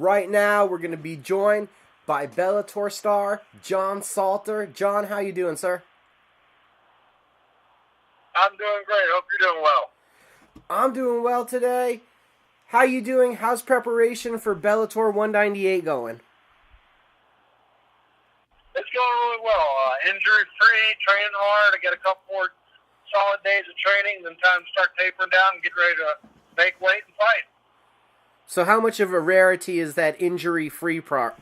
right now we're going to be joined by Bellator star John Salter. John, how you doing, sir? I'm doing great. Hope you're doing well. I'm doing well today. How you doing? How's preparation for Bellator 198 going? It's going really well. Injury-free, training hard. I got a couple more solid days of training, then time to start tapering down and get ready to make weight and fight. So how much of a rarity is that injury-free part?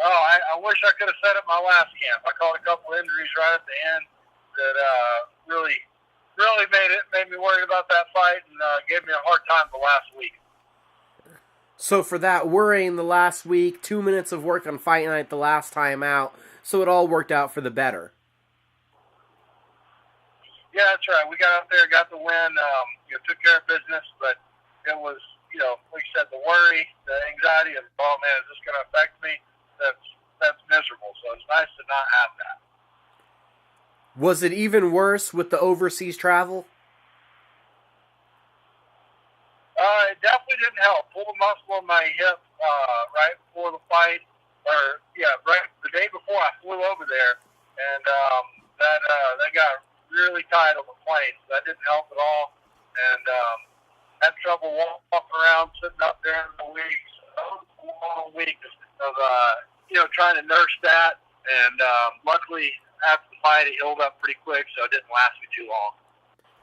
Oh, I wish I could have set up my last camp. I caught a couple injuries right at the end that really made me worried about that fight and gave me a hard time the last week. So for that worrying the last week, 2 minutes of work on fight night the last time out, so it all worked out for the better. Yeah, that's right. We got out there, got the win, took care of business, but it was, like you said, the worry, the anxiety of, oh man, is this going to affect me? That's miserable. So it's nice to not have that. Was it even worse with the overseas travel? It definitely didn't help. Pulled a muscle in my hip right before the fight, right the day before I flew over there, and that got really tight on the plane. So that didn't help at all, and had trouble walking around, sitting up there in the week. So it was a long week of trying to nurse that, and luckily after the fight it healed up pretty quick, so it didn't last me too long.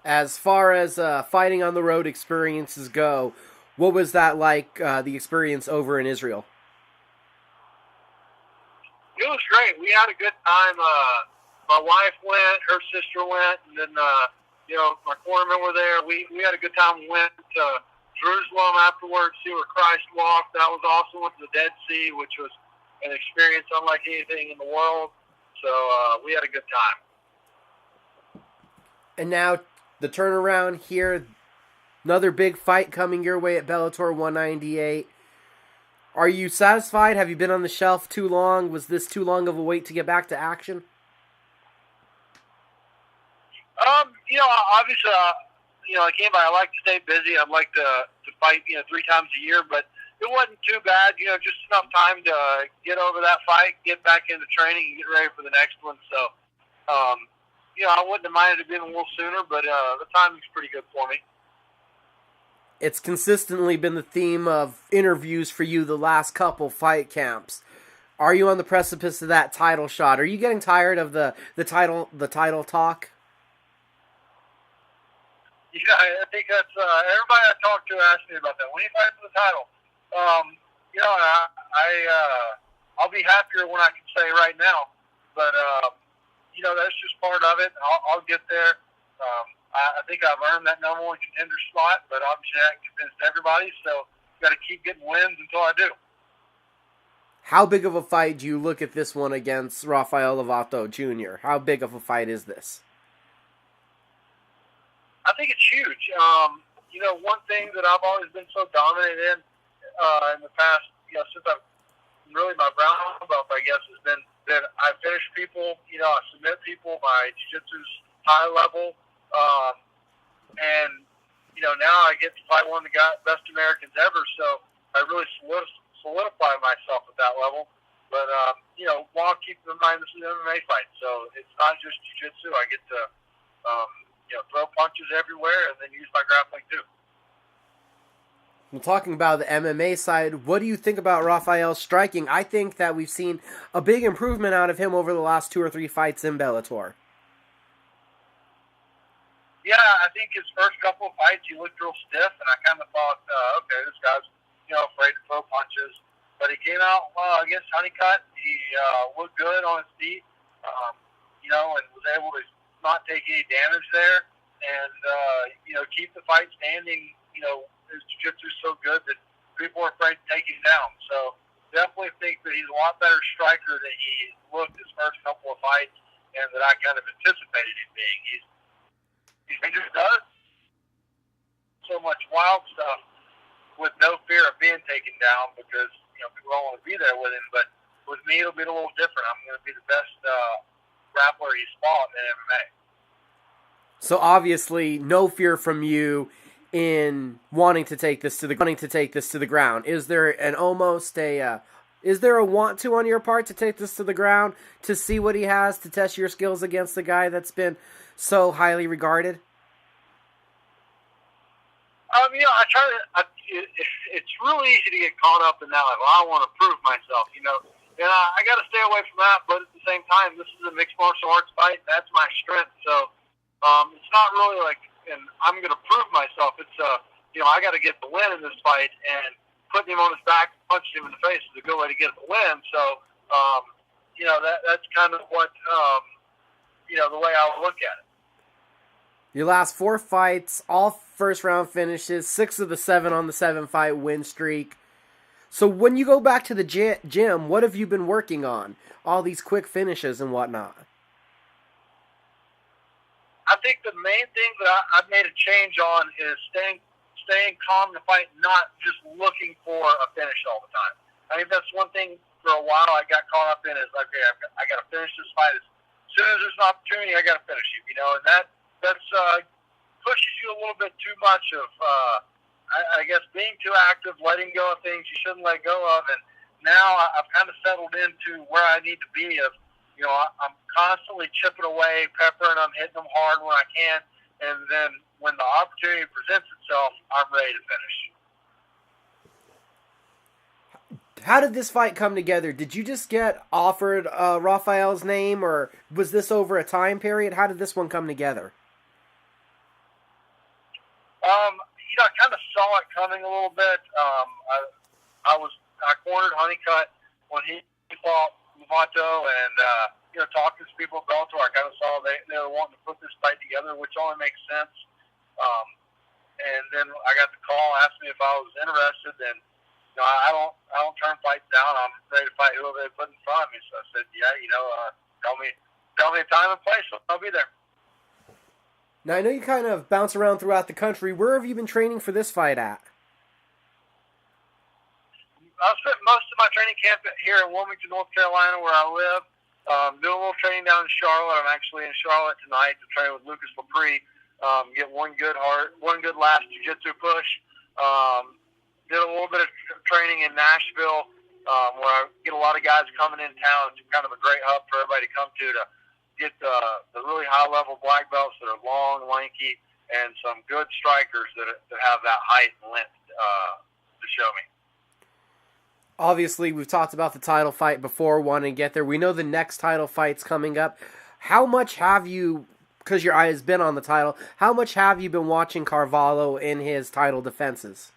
As far as fighting on the road experiences go, what was that like, the experience over in Israel? It was great. We had a good time. My wife went, her sister went, and then, my cornermen were there. We had a good time. We went to Jerusalem afterwards, see where Christ walked. That was awesome. Went to the Dead Sea, which was an experience unlike anything in the world. So we had a good time. And now the turnaround here, another big fight coming your way at Bellator 198. Are you satisfied? Have you been on the shelf too long? Was this too long of a wait to get back to action? Obviously, I like to stay busy. I'd like to fight, 3 times a year, but it wasn't too bad, just enough time to get over that fight, get back into training, and get ready for the next one. So, I wouldn't have minded it being a little sooner, but the timing's pretty good for me. It's consistently been the theme of interviews for you the last couple fight camps. Are you on the precipice of that title shot? Are you getting tired of the title talk? Yeah, I think that's everybody I talk to asks me about that. When you fight for the title, I'll be happier when I can say right now, but that's just part of it. I'll get there. I think I've earned that number one contender spot, but obviously I haven't convinced everybody, so got to keep getting wins until I do. How big of a fight do you look at this one against Rafael Lovato Jr.? How big of a fight is this? I think it's huge. One thing that I've always been so dominant in the past, since I've really my brown belt, I guess, has been that I finish people, I submit people. My jiu-jitsu's high level. Now I get to fight one of the best Americans ever, so I really solidify myself at that level. But, while keeping in mind this is an MMA fight, so it's not just jiu-jitsu. I get to, throw punches everywhere and then use my grappling too. Well, talking about the MMA side, what do you think about Rafael's striking? I think that we've seen a big improvement out of him over the last 2 or 3 fights in Bellator. Yeah, I think his first couple of fights he looked real stiff, and I kind of thought, okay, this guy's afraid to throw punches. But he came out against Honeycutt. He looked good on his feet, and was able to not take any damage there, and keep the fight standing. His jiu-jitsu is so good that people are afraid to take him down. So definitely think that he's a lot better striker than he looked his first couple of fights, and that I kind of anticipated him being. He just does so much wild stuff with no fear of being taken down because people don't want to be there with him. But with me, it'll be a little different. I'm going to be the best grappler he's fought in MMA. So obviously, no fear from you. in wanting to take this to the ground? Is there is there a want to on your part to take this to the ground, to see what he has, to test your skills against the guy that's been so highly regarded? I try to. It's really easy to get caught up in that. Like, well, I want to prove myself, and I got to stay away from that. But at the same time, this is a mixed martial arts fight. That's my strength. So it's not really like, and I'm going to prove myself. It's I got to get the win in this fight, and putting him on his back and punching him in the face is a good way to get the win. So that's kind of what the way I would look at it. Your last 4 fights, all first round finishes, 6 of the 7 on the 7-fight win streak. So when you go back to the gym, what have you been working on? All these quick finishes and whatnot. I think the main thing that I've made a change on is staying calm in the fight, not just looking for a finish all the time. I think that's one thing for a while I got caught up in is, okay, I got to finish this fight. As soon as there's an opportunity, I got to finish you, and that's pushes you a little bit too much of, I guess, being too active, letting go of things you shouldn't let go of. And now I've kind of settled into where I need to be of, I'm constantly chipping away, peppering them, hitting them hard when I can. And then when the opportunity presents itself, I'm ready to finish. How did this fight come together? Did you just get offered Rafael's name, or was this over a time period? How did this one come together? I kind of saw it coming a little bit. I cornered Honeycutt when he fought Lovato, and talking to people at Bellator, I kind of saw they were wanting to put this fight together, which only makes sense. And then I got the call, asked me if I was interested, and I don't turn fights down. I'm ready to fight whoever they put in front of me. So I said, yeah, tell me a time and place, so I'll be there. Now, I know you kind of bounce around throughout the country. Where have you been training for this fight at? I've spent most of my training camp here in Wilmington, North Carolina, where I live. Doing a little training down in Charlotte. I'm actually in Charlotte tonight to train with Lucas Lapre. Get one good last jiu-jitsu push. Did a little bit of training in Nashville, where I get a lot of guys coming in town. It's kind of a great hub for everybody to come to get the really high-level black belts that are long, lanky, and some good strikers that have that height and length to show me. Obviously, we've talked about the title fight before, wanting to get there. We know the next title fight's coming up. How much have you, because your eye has been on the title, how much have you been watching Carvalho in his title defenses?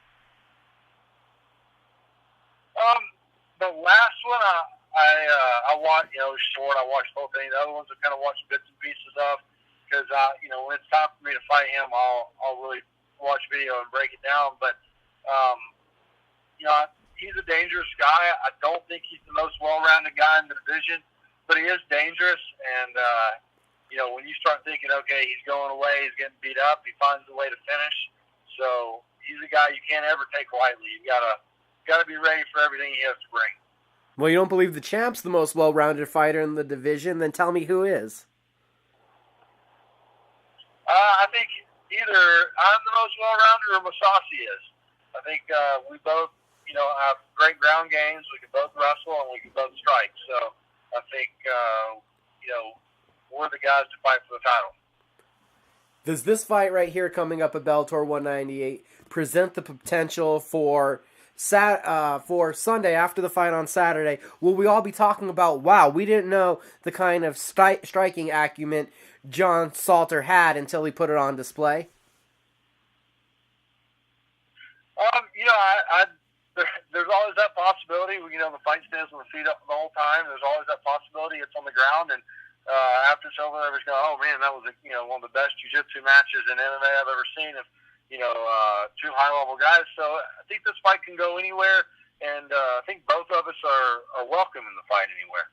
The last one I watched, it was short. I watched the whole thing. The other ones I kind of watched bits and pieces of because, when it's time for me to fight him, I'll really watch video and break it down. But, he's a dangerous guy. I don't think he's the most well-rounded guy in the division, but he is dangerous. And, when you start thinking, okay, he's going away, he's getting beat up, he finds a way to finish. So he's a guy you can't ever take lightly. You gotta be ready for everything he has to bring. Well, you don't believe the champ's the most well-rounded fighter in the division? Then tell me who is. I think either I'm the most well-rounded or Masasi is. I think we both, have great ground games. We can both wrestle and we can both strike. So I think, we're the guys to fight for the title. Does this fight right here coming up at Bellator 198 present the potential for Sunday after the fight on Saturday? Will we all be talking about, wow, we didn't know the kind of striking acumen John Salter had until he put it on display? There's always that possibility. The fight stays on the feet up the whole time. There's always that possibility. It's on the ground, and after it's over, everybody's going, oh man, that was one of the best jiu-jitsu matches in MMA I've ever seen. Two high-level guys. So I think this fight can go anywhere, and I think both of us are welcome in the fight anywhere.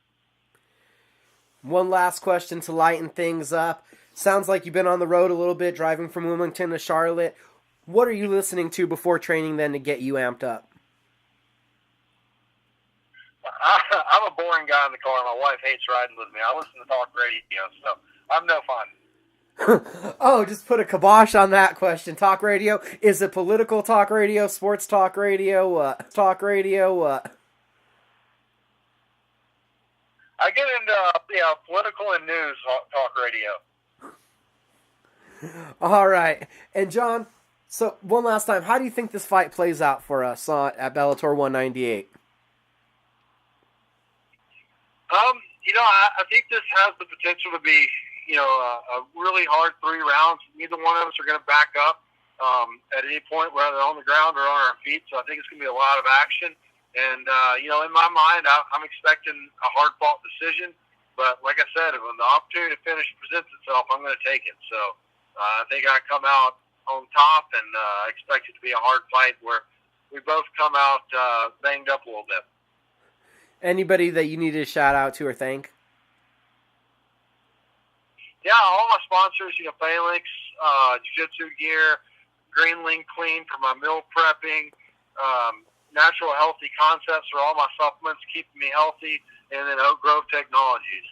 One last question to lighten things up. Sounds like you've been on the road a little bit, driving from Wilmington to Charlotte. What are you listening to before training then to get you amped up? I'm a boring guy in the car. My wife hates riding with me. I listen to talk radio, so I'm no fun. Oh, just put a kibosh on that question. Talk radio? Is it political talk radio, sports talk radio, talk radio? I get into political and news talk radio. All right. And John, so one last time, how do you think this fight plays out for us at Bellator 198? I think this has the potential to be, a really hard 3 rounds. Neither one of us are going to back up at any point, whether on the ground or on our feet. So I think it's going to be a lot of action. And, in my mind, I'm expecting a hard-fought decision. But like I said, when the opportunity to finish presents itself, I'm going to take it. So I think I come out on top, and I expect it to be a hard fight where we both come out banged up a little bit. Anybody that you need to shout out to or thank? Yeah, all my sponsors, Phalanx, Jiu-Jitsu Gear, Greenling Clean for my meal prepping, Natural Healthy Concepts for all my supplements, keeping me healthy, and then Oak Grove Technologies.